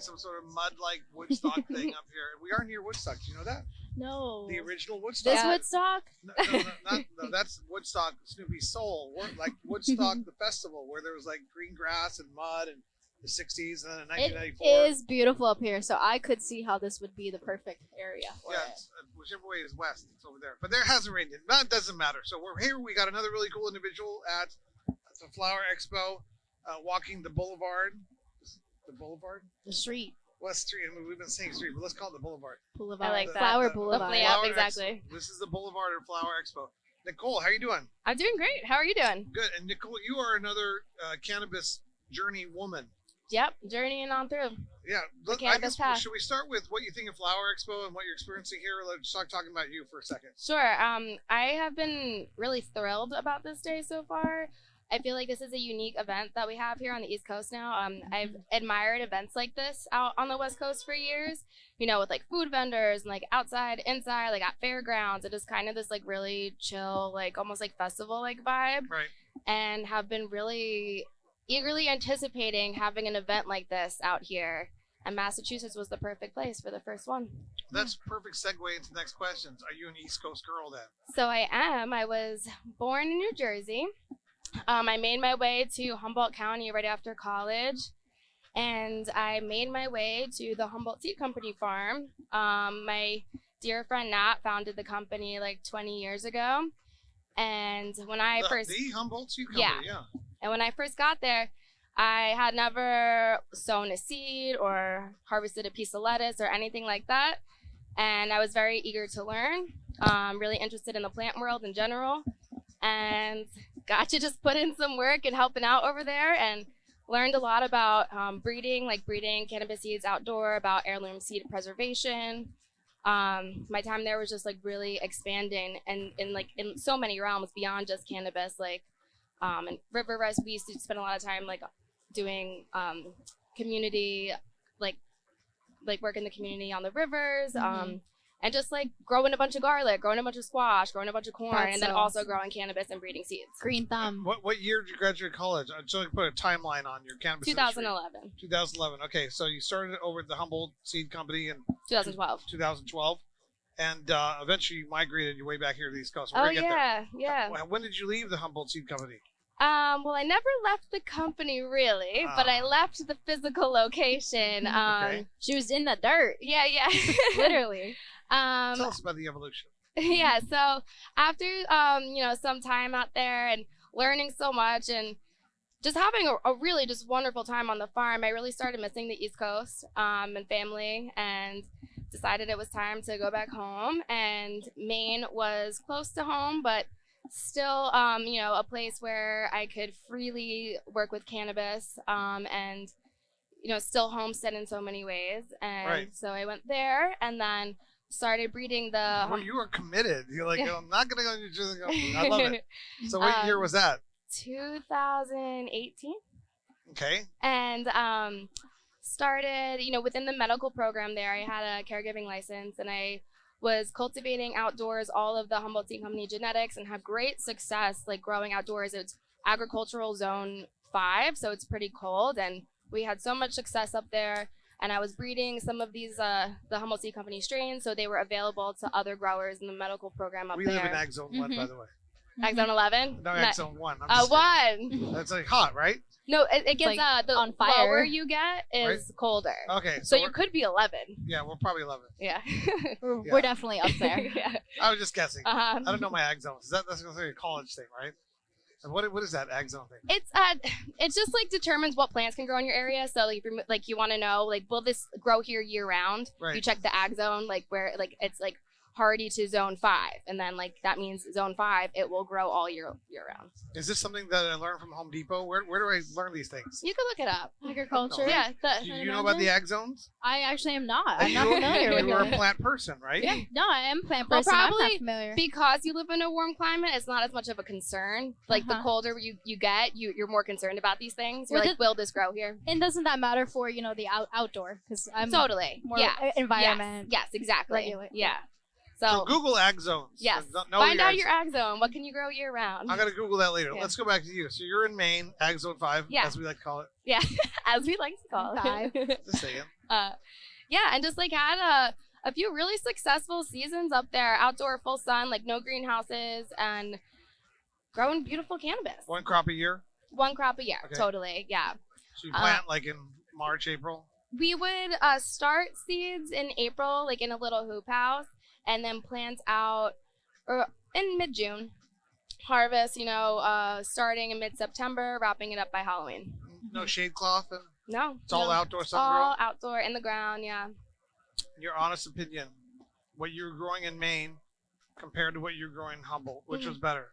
some sort of mud-like Woodstock thing up here. We are near Woodstock. Do you know that? No. The original Woodstock. This Woodstock? No, that's Woodstock, Snoopy's Soul. Like Woodstock, the festival, where there was like green grass and mud in the 60s and then in 1994. It is beautiful up here, so I could see how this would be the perfect area for it. Whichever way is west, it's over there. But there hasn't rained. That doesn't matter. So we're here. We got another really cool individual at the Flower Expo, walking the boulevard. The boulevard? The street. Well, street. I mean, we've been saying street, but let's call it the boulevard. Boulevard. I like that. Flower The Boulevard. Yeah, Flower exactly. Expo. This is the boulevard of Flower Expo. Nicole, how are you doing? I'm doing great. How are you doing? Good. And Nicole, you are another cannabis journey woman. Yep, journeying on through. Yeah. The I cannabis guess, path. should we start with what you think of Flower Expo and what you're experiencing here? Let's start talking about you for a second. Sure. I have been really thrilled about this day so far. I feel like this is a unique event that we have here on the East Coast now. I've admired events like this out on the West Coast for years, you know, with like food vendors and like outside, inside, like at fairgrounds. It is kind of this like really chill, like almost like festival like vibe. Right. And have been really eagerly anticipating having an event like this out here. And Massachusetts was the perfect place for the first one. That's a perfect segue into the next questions. Are you an East Coast girl then? So I am. I was born in New Jersey. I made my way to Humboldt County right after college, and I made my way to the Humboldt Seed Company farm. My dear friend Nat founded the company like 20 years ago, and when I the Humboldt Seed Company, yeah. And when I first got there, I had never sown a seed or harvested a piece of lettuce or anything like that, and I was very eager to learn. Really interested in the plant world in general, and got to just put in some work and helping out over there, and learned a lot about breeding cannabis seeds outdoor, about heirloom seed preservation. My time there was just like really expanding and in so many realms beyond just cannabis, like and river rice. We used to spend a lot of time like doing community like work in the community on the rivers. And just like growing a bunch of garlic, growing a bunch of squash, growing a bunch of corn, and then also growing cannabis and breeding seeds. Green thumb. What year did you graduate college? So I put a timeline on your cannabis 2011. industry. 2011. Okay, so you started over at the Humboldt Seed Company in 2012. 2012, and eventually you migrated your way back here to the East Coast. Oh yeah. When did you leave the Humboldt Seed Company? Well, I never left the company really, but I left the physical location. Okay. She was in the dirt. Yeah. Literally. Tell us about the evolution. Yeah, so after some time out there and learning so much and just having a really just wonderful time on the farm, I really started missing the East Coast and family, and decided it was time to go back home. And Maine was close to home, but still a place where I could freely work with cannabis and still homestead in so many ways. And so I went there and then started breeding the... Well, you were committed. You're like, I'm not going to go to New Jersey. I love it. So what year was that? 2018. Okay. And started, within the medical program there, I had a caregiving license, and I was cultivating outdoors all of the Humboldt Seed Company genetics and had great success like growing outdoors. It's agricultural zone 5, so it's pretty cold, and we had so much success up there. And I was breeding some of these, the Humboldt Seed Company strains, so they were available to other growers in the medical program up there. We live in Ag Zone 1, by the way. Ag Zone 11? No, Ag Zone 1. 1. That's like hot, right? No, it gets, like the on fire. lower you get is colder. Okay. So you could be 11. Yeah, we're probably 11. Yeah. We're definitely up there. Yeah. I was just guessing. Uh-huh. I don't know my Ag Zones. That's going to be a college thing, right? And what is that Ag Zone thing? It's just like determines what plants can grow in your area. So like if you're like you want to know like will this grow here year round? Right. You check the Ag Zone like where like it's like hardy to zone 5, and then like that means zone 5 it will grow all year round. Is this something that I learned from Home Depot? Where do I learn these things? You can look it up. Agriculture. Yeah. Do you know about the Ag Zones? I actually am not. I'm not familiar with You are it. a plant person, right? Yeah. No, I am a plant Well, person. I'm probably not familiar. because you live in a warm climate, it's not as much of a concern. Like the colder you get, you're more concerned about these things. You're Well, like, will this grow here? And doesn't that matter for the outdoor? Because I'm Totally. more Yeah. environment. Yes, exactly. Regulate. Yeah. So Google Ag Zones. Yes. Know Find out Ag your Ag Zone. What can you grow year round? I'm going to Google that later. Yeah. Let's go back to you. So you're in Maine, Ag Zone 5, Yeah. as we like to call it. Yeah. as we like to call Five. it. Just saying. Yeah, and just like had a few really successful seasons up there, outdoor, full sun, like no greenhouses, and growing beautiful cannabis. One crop a year. One crop a year, Okay. totally, yeah. So you plant like in March, April. We would start seeds in April, like in a little hoop house, and then plant out in mid-June. Harvest, starting in mid-September, wrapping it up by Halloween. No shade cloth. And No. it's all no. outdoor, sun All grown. outdoor, in the ground, yeah. Your honest opinion, what you were growing in Maine compared to what you're growing in Humboldt, which was better?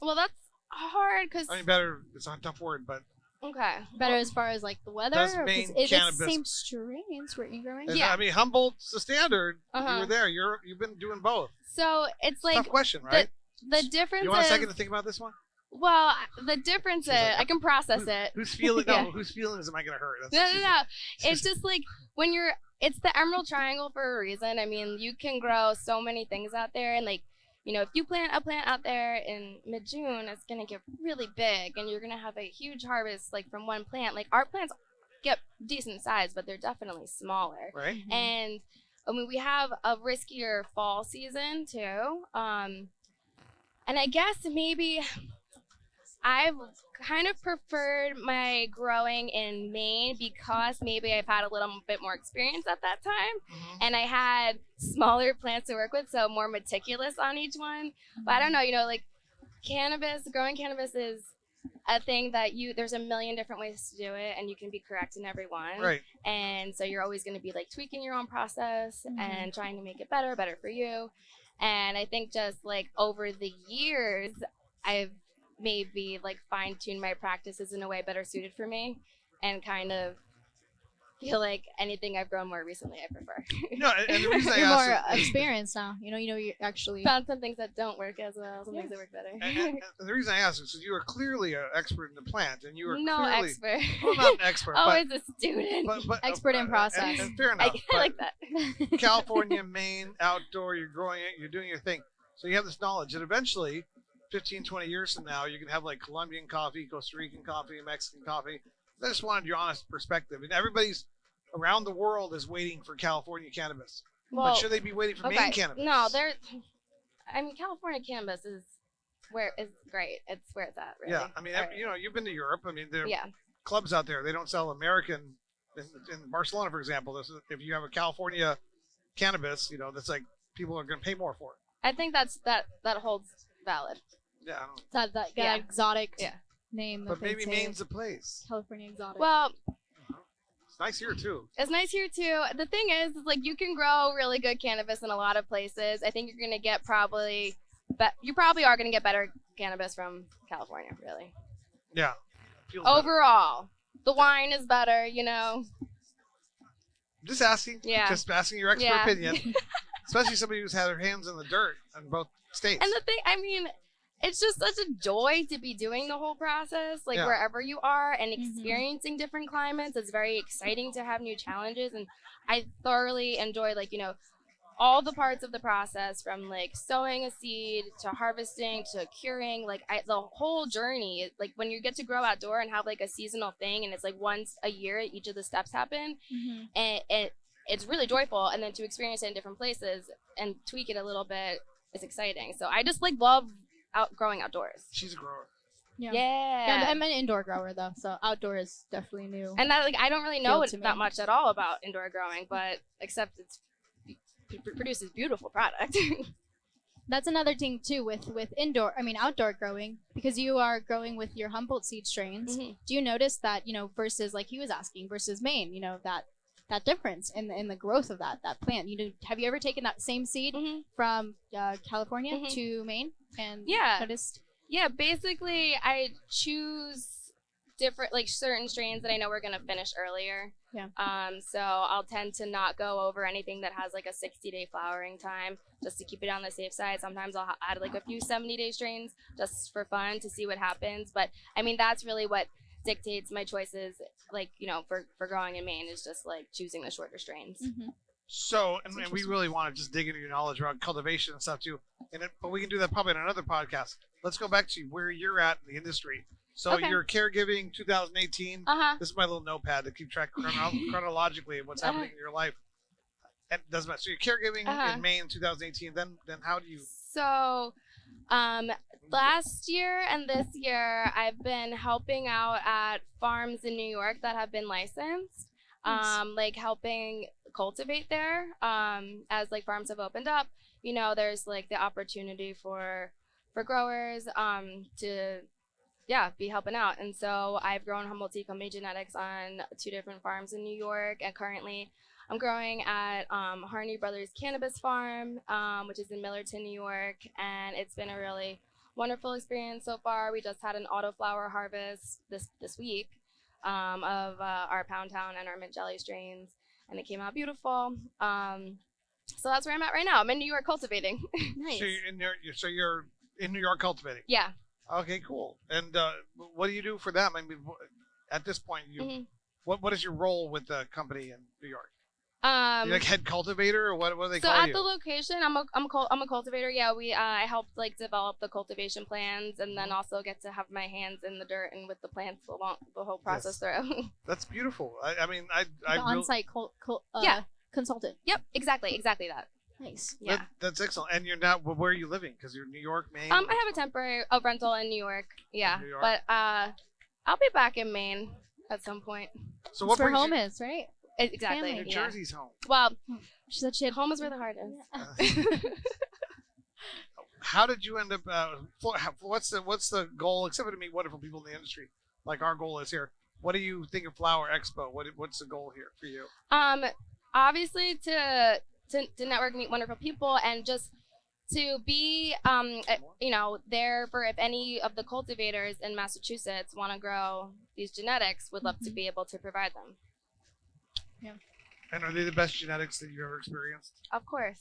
Well, that's hard because. I mean, better. It's not a tough word, but Okay. Better as far as like the weather? Does Or- 'cause Maine it's the cannabis- same strains weren't you growing? Yeah. I mean, Humboldt's the standard. You Uh-huh. were there. You've been doing both. So it's like Tough question, right? the difference You want a is. second to think about this one? Well, the difference is She's like, I can process it. Whose feeling? Yeah. No, whose feelings am I going to hurt? That's No, what no, she's- no. It's just like when it's the Emerald Triangle for a reason. I mean, you can grow so many things out there, and like, if you plant a plant out there in mid-June, it's gonna get really big, and you're gonna have a huge harvest like from one plant. Like our plants get decent size, but they're definitely smaller. Right? And I mean, we have a riskier fall season too. And I guess maybe I've kind of preferred my growing in Maine because maybe I've had a little bit more experience at that time, Mhm. and I had smaller plants to work with, so more meticulous on each one. But I don't know, like growing cannabis is a thing that there's a million different ways to do it, and you can be correct in every one. Right. And so you're always going to be like tweaking your own process Mhm. and trying to make it better for you. And I think just like over the years, I've maybe like fine-tuned my practices in a way better suited for me, and kind of feel like anything I've grown more recently I prefer. No, and the reason I You're more asked experienced now. You actually. Found some things that don't work as well, some things that work better. and the reason I asked is because you are clearly an expert in the plant, and you are No clearly expert. well, not an expert, Always a student. but Expert in process. And fair I, enough. I like that. but California, Maine, outdoor, you're growing it, you're doing your thing, so you have this knowledge, and eventually, 15, 20 years from now, you can have like Colombian coffee, Costa Rican coffee, Mexican coffee. I just wanted your honest perspective, and everybody's around the world is waiting for California cannabis. Well, But should they be waiting for Maine cannabis? No, California cannabis is great. It's where it's at, really. Yeah, I mean, Right. you've been to Europe. I mean, there are Yeah. clubs out there. They don't sell American. In Barcelona, for example, if you have a California cannabis, that's like people are going to pay more for it. I think that holds valid. Yeah, I don't know. that Yeah. exotic Yeah. name. But that they maybe say. Maine's the place. California exotic. Well, It's nice here too. it's nice here too. The thing is like you can grow really good cannabis in a lot of places. I think you're gonna get you probably are gonna get better cannabis from California, really. Yeah. Feels better. Overall, the wine is better, Just asking. Yeah. Just asking your expert Yeah. opinion. Especially somebody who's had their hands in the dirt in both states. And the thing, I mean, it's just such a joy to be doing the whole process, like Yeah. wherever you are, and Mhm. experiencing different climates. It's very exciting to have new challenges, and I thoroughly enjoy, all the parts of the process, from like sowing a seed to harvesting to curing. The whole journey. Like when you get to grow outdoor and have like a seasonal thing, and it's like once a year each of the steps happen, Mhm. and it's really joyful. And then to experience it in different places and tweak it a little bit is exciting. So I just love growing outdoors. She's a grower. Yeah. Yeah. I'm an indoor grower though, so outdoor is definitely new. And that I don't really know Feel to me. that much at all about indoor growing, but except it produces beautiful product. That's another thing too with outdoor growing, because you are growing with your Humboldt seed strains. Mhm. Do you notice that, versus like he was asking versus Maine, that difference in the growth of that plant? Have you ever taken that same seed Mhm. from California Mhm. to Maine and Yeah. noticed? Yeah, basically I choose different certain strains that I know we're gonna finish earlier. Yeah. So I'll tend to not go over anything that has like a 60-day flowering time, just to keep it on the safe side. Sometimes I'll add like a few 70-day strains just for fun to see what happens. But I mean that's really what dictates my choices, for growing in Maine, is just like choosing the shorter strains. Mm-hmm. So, and we really want to just dig into your knowledge around cultivation and stuff too. But we can do that probably on another podcast. Let's go back to where you're at in the industry. So Okay. you're caregiving 2018. This is my little notepad to keep track chronologically of what's happening in your life. And it doesn't matter. So you're caregiving in May in 2018. Then how do you? So, last year and this year, I've been helping out at farms in New York that have been licensed. Nice. Like helping cultivate there. As like farms have opened up, you know, there's like the opportunity for growers to be helping out. And so I've grown Humboldt tea company genetics on 2 different farms in New York, and currently I'm growing at Harney Brothers Cannabis Farm, which is in Millerton, New York, and it's been a really wonderful experience so far. We just had an autoflower harvest this week of our Pound Town and our Mint Jelly strains, and it came out beautiful. So that's where I'm at right now. I'm in New York cultivating. Nice. So you're in New York cultivating. Yeah. Okay, cool. And what do you do for them? I mean, at this point, what is your role with the company in New York? You're like head cultivator, or what do they call you? So at the location, I'm a cultivator. Yeah, I helped like develop the cultivation plans, and then also get to have my hands in the dirt and with the plants the whole process through. That's beautiful. I mean, I the on-site consultant. Yep, exactly that. Nice. Yeah. That's excellent. And you're now, where are you living? Because you're in New York, Maine. I have a temporary rental in New York. Yeah, New York. But I'll be back in Maine at some point. So That's what where brings home you? is, right? Exactly. Family. New Yeah. Jersey's home. Well, She said she had home is where the heart is. How did you end up? What's the goal? Except for to meet wonderful people in the industry, like our goal is here. What do you think of Flower Expo? What's the goal here for you? Obviously to network, meet wonderful people, and just to be there for if any of the cultivators in Massachusetts want to grow these genetics, would love to be able to provide them. Yeah. And are they the best genetics that you've ever experienced? Of course.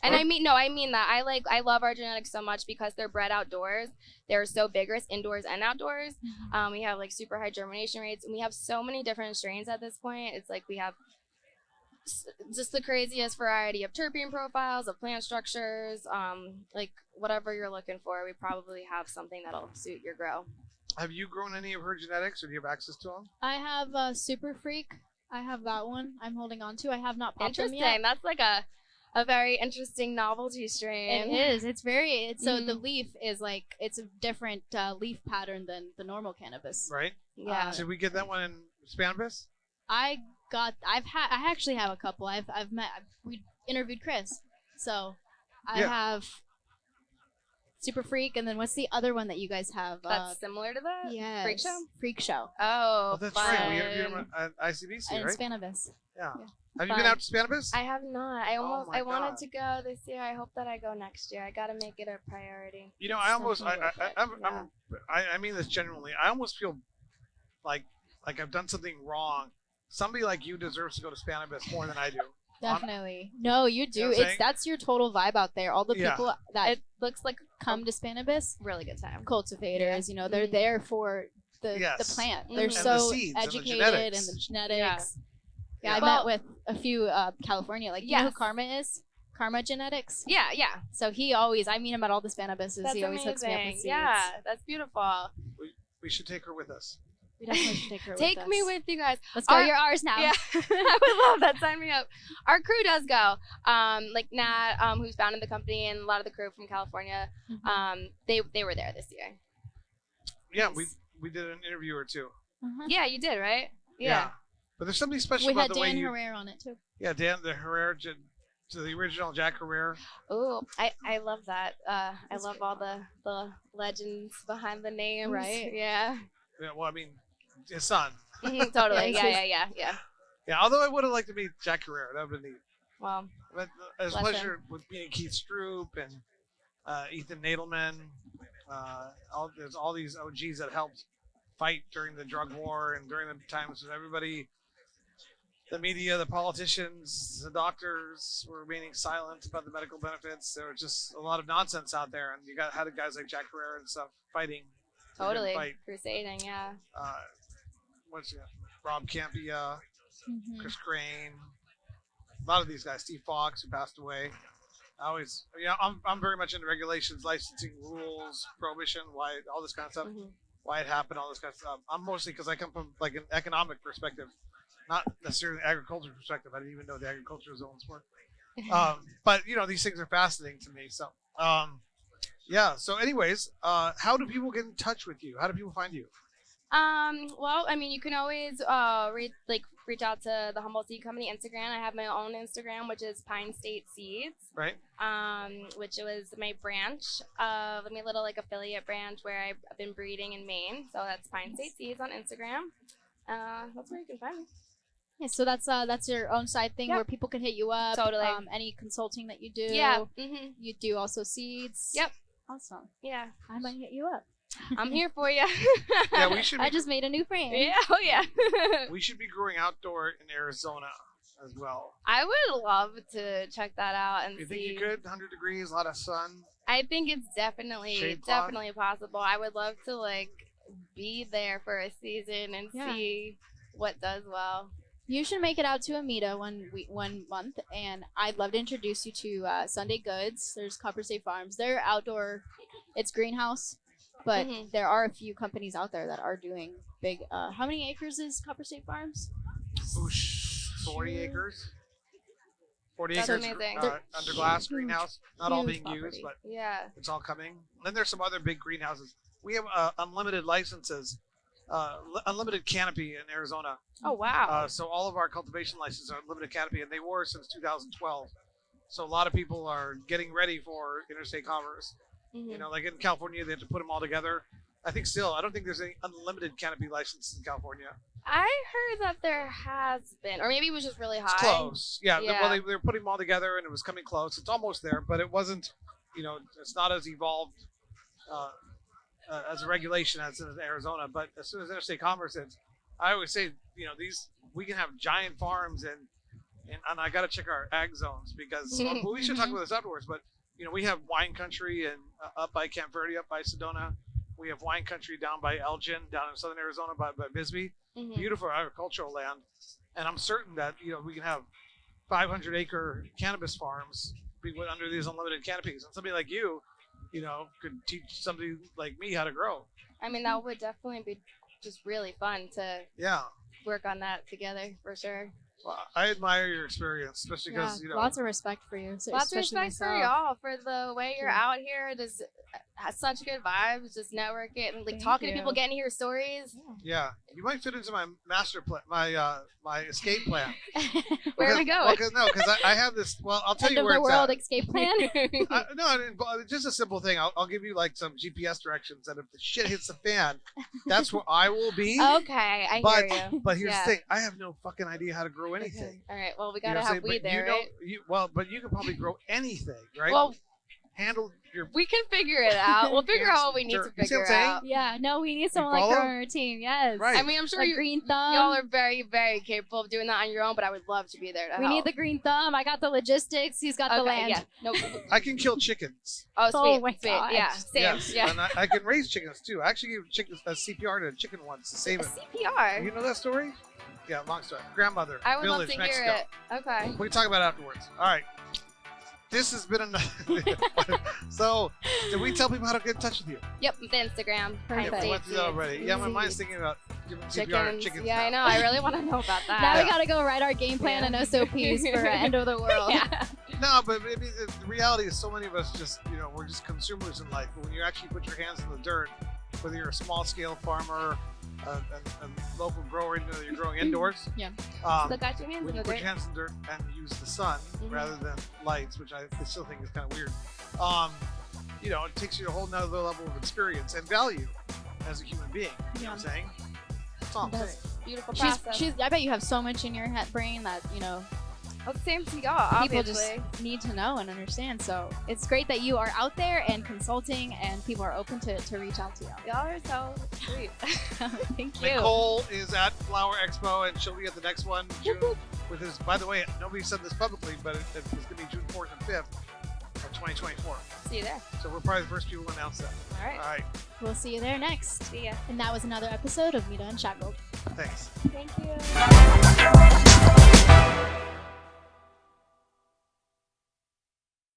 And I mean that. I love our genetics so much because they're bred outdoors. They're so vigorous indoors and outdoors. We have like super high germination rates, and we have so many different strains at this point. It's like we have just the craziest variety of terpene profiles, of plant structures, like whatever you're looking for, we probably have something that'll suit your grow. Have you grown any of her genetics, or do you have access to them? I have Super Freak. I have that one. I'm holding on to. I have not popped them yet. Interesting. That's like a very interesting novelty strain. It is. So the leaf is like, it's a different leaf pattern than the normal cannabis. Right. Yeah. Did we get that one in Spanibus? I actually have a couple. We interviewed Chris, so I have Super Freak, and then what's the other one that you guys have? That's similar to that? Yes. Freak Show? Freak Show. Oh, that's fun. right. We interviewed him at ICBC, And right? Spanibus. Yeah. Yeah. Have you Fun. been out to Spanibus? I have not. Oh my I wanted God. to go this year. I hope that I go next year. I got to make it a priority. You know, I mean this genuinely. I almost feel like I've done something wrong. Somebody like you deserves to go to Spanibus more than I do. Definitely. No, you do. You know what I'm saying? That's your total vibe out there. All the Yeah. people that It looks like come to Spanibus, really good time. cultivators, they're there for the Yes. plant. Mhm. They're And the so seeds and the educated genetics. and the genetics. Yeah, I Well- met with a few California, like you know who Yes. Karma is? Karma Genetics. Yeah. So I meet him at all the Spanabuses. That's He always hooks me up with amazing. seeds. Yeah, that's beautiful. We should take her with us. We definitely should take her Take with me us. with you guys. Let's go. Our- You're ours now. Yeah, I would love that. Sign me up. Our crew does go. Like Nat, who's founded the company, and a lot of the crew from California. Mhm. They were there this year. Yeah, Nice. we did an interview or two. Uh-huh. Yeah, you did, right? Yeah. But there's something special We about had the way Dan you. Herrera on it too. Yeah, Dan the Herrera, to the original Jack Herrera. Ooh, I love that. I love all the legends behind the names. Right. Yeah. Yeah, well, I mean, his son. Totally. Yeah, Yeah. Yeah, although I would have liked to meet Jack Herrera. That would have been neat. Well, But it was a Bless pleasure with meeting Keith Stroop and Ethan Nadelman. There's all these OGs that helped fight during the drug war and during the times when everybody, the media, the politicians, the doctors were remaining silent about the medical benefits. There was just a lot of nonsense out there, and you had guys like Jack Herrera and stuff fighting. for a good totally. Fight. Crusading, yeah. What's it? Rob Campia, Mhm. Chris Crane, a lot of these guys, Steve Fox, who passed away. I'm very much into regulations, licensing rules, prohibition, why all this kind of stuff. Mhm. why it happened, all this kind of stuff. I'm mostly because I come from like an economic perspective, not necessarily an agriculture perspective. I didn't even know the agriculture zones were. But these things are fascinating to me. So yeah. So anyways, how do people get in touch with you? How do people find you? Well, I mean, you can always reach out to the Humboldt Seed Company Instagram. I have my own Instagram, which is Pine State Seeds. Right. Which was my branch of my little affiliate branch where I've been breeding in Maine. So that's Pine State Seeds on Instagram. That's where you can find me. Yeah, so that's your own side thing where people can hit you up. Totally. Any consulting that you do. Yeah. You do also seeds. Yep. Awesome. Yeah. I might hit you up. I'm here for you. Yeah, we should. I just made a new friend. Yeah. Oh yeah. We should be growing outdoor in Arizona as well. I would love to check that out and You see. think you could? 100 degrees, a lot of sun. I think it's definitely Shade cloth. definitely possible. I would love to be there for a season and see what does well. You should make it out to Amita one month, and I'd love to introduce you to Sunday Goods. There's Copper State Farms. They're outdoor. It's greenhouse, but there are a few companies out there that are doing big. How many acres is Copper State Farms? 40 acres. 40 That's acres amazing. under glass greenhouse. Not all being property. used, but Yeah. it's all coming. And then there's some other big greenhouses. We have unlimited licenses, unlimited canopy in Arizona. Oh wow. So all of our cultivation licenses are unlimited canopy, and they were since 2012. So a lot of people are getting ready for interstate commerce. Like in California, they have to put them all together. I don't think there's any unlimited canopy licenses in California. I heard that there has been, or maybe it was just really high. It's close. Yeah. Yeah. Well, they were putting them all together, and it was coming close. It's almost there, but it wasn't. It's not as evolved as a regulation as in Arizona. But as soon as interstate commerce ends, I always say, we can have giant farms, and I got to check our ag zones because we should talk about this afterwards. But we have wine country and up by Camp Verde, up by Sedona. We have wine country down by Elgin, down in southern Arizona by Bisbee. Beautiful agricultural land. And I'm certain that, we can have 500-acre cannabis farms under these unlimited canopies. And somebody like you, could teach somebody like me how to grow. I mean, that would definitely be just really fun to work on that together for sure. Well, I admire your experience, especially because, lots of respect for you. So Lots of respect for y'all for the way you're out here. Just has such good vibes. Just networking and talking to people, getting to hear stories. Yeah, you might fit into my master plan, my escape plan. Where are we going? Because I have this. Well, I'll tell End you of where the it's world at. escape plan. Just a simple thing. I'll give you some GPS directions, and if the shit hits the fan, that's where I will be. Okay, I hear you. But here's the thing: I have no fucking idea how to grow anything. Okay. All right. Well, we gotta have weed there, right? But you can probably grow anything, right? Well, handle your. we can figure it out. We'll figure out what we need to You see what I'm figure saying? out. Yeah, no, we need someone like follow? her on our team. Yes. Right. I mean, I'm sure A green thumb. y'all are very, very capable of doing that on your own, but I would love to be there to We help. need the green thumb. I got the logistics. He's got the land. Yeah. No. I can kill chickens. Oh, Oh sweet. my Sweet. God. Yeah. Same. Yes, Yeah. and I can raise chickens too. I actually gave chickens a CPR to a chicken once to save it. CPR. You know that story? Yeah, long story. Grandmother, I would village, love to Mexico. hear it. Okay. We can talk about it afterwards. All right. This has been another. So, did we tell people how to get in touch with you? Yep. The Instagram. Perfect. Yeah, we went through that already. Yeah, my Easy. mind's thinking about giving CPR to chickens. Yeah, now. I know. I really want to know about that. Now we gotta go write our game plan and SOPs for end of the world. Yeah. No, but maybe the reality is so many of us just, we're just consumers in life. But when you actually put your hands in the dirt, whether you're a small scale farmer, a local grower, you're growing indoors. Yeah. Still got your hands When in you the put dirt. your hands in the dirt and use the sun rather than lights, which I still think is kind of weird, it takes you to a whole nother level of experience and value as a human being. You know what I'm saying? That's all I'm saying. Beautiful process. I bet you have so much in your brain that, Well, same to y'all, people obviously. just need to know and understand. So it's great that you are out there and consulting and people are open to reach out to you. Y'all are so sweet. Thank you. Nicole is at Flower Expo, and she'll be at the next one June. With his, by the way, nobody said this publicly, but it's going to be June 4th and 5th of 2024. See you there. So we're probably the first people to announce that. All right. All right. We'll see you there next. See ya. And that was another episode of Mita Unshackled. Thanks. Thank you.